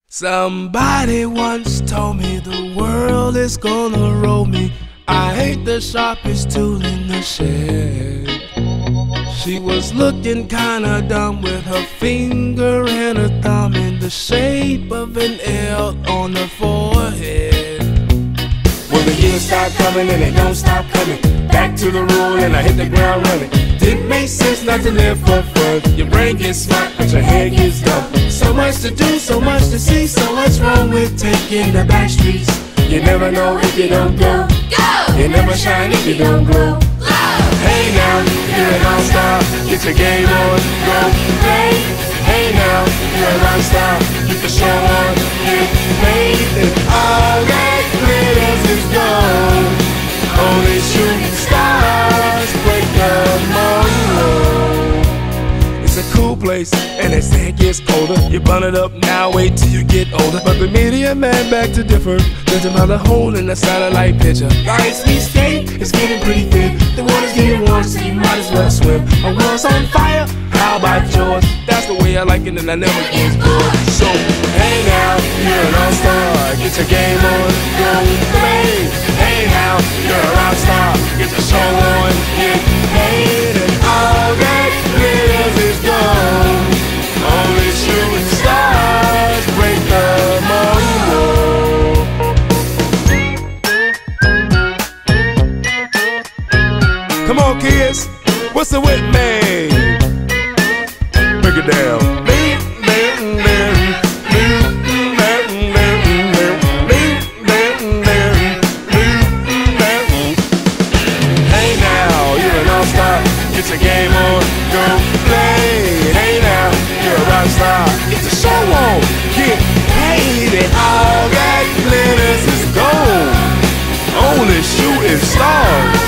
Somebody once told me the world is gonna roll me. I ain't the sharpest tool in the shed. She was looking kinda dumb with her finger and her thumb in the shape of an L on her forehead. Well, the years start coming and they don't stop coming. Back to the rule and I hit the ground running. Didn't make sense not to live for fun. Your brain gets smart but your head gets dumb. So much to do, so much to see, so what's wrong with taking the back streets? You never know if you don't go. You never shine if you don't glow. Hey now, you're an all-star, get your game on, go play. Hey now, you're a rock star, get the show on, get paid. And all that glitters is gold. Only shooting stars break the mold. It's a cool place, and they say it gets colder. You burn it up now, wait till you get older. But the media man back to differ. There's another hole in the satellite picture. Ice we skate, it's getting pretty thin. The water's getting warm, so you might as well swim. Our world's on fire, how about yours? That's the way I like it and I never get bored. So, hey now, you're an all-star, get your game on, go play. Hey now, you're a rock star, get your show on, get paid. And all that glitters is gold. Only shooting stars break the mold. come on kids, what's the with me? Break it down. Get your game on, go play. Hey now, you're a rock star, get the show on, get paid. And all that glitters is gold. Only shooting stars.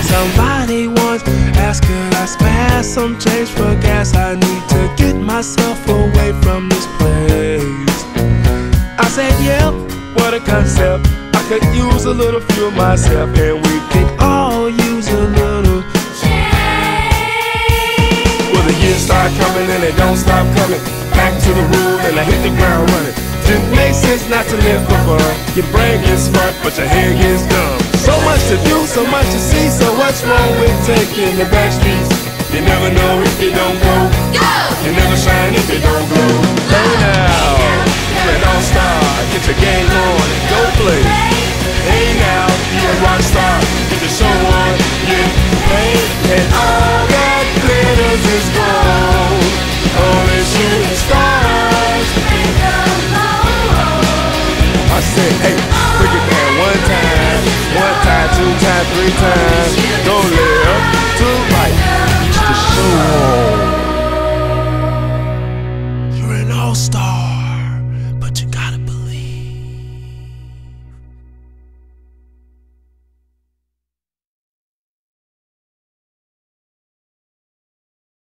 Somebody once asked, could I spare some change for gas? I need to get myself away from this place. I said, yeah, what a concept. I could use a little fuel myself, and we could all use a little. The years start coming and they don't stop coming. Back to the rule and I hit the ground running. Didn't make sense not to live for fun. Your brain gets smart but your head gets dumb. So much to do, so much to see. So what's wrong with taking the back streets? You never know if you don't go. You never shine if you don't glow. Hey now, you're an all-star, get your game on and go play. Hey now, you're a rock star, get the show on, get paid. And all that glitters is gold. Only shooting stars break the mold. I said, hey, break it down one time, two times, 3 times.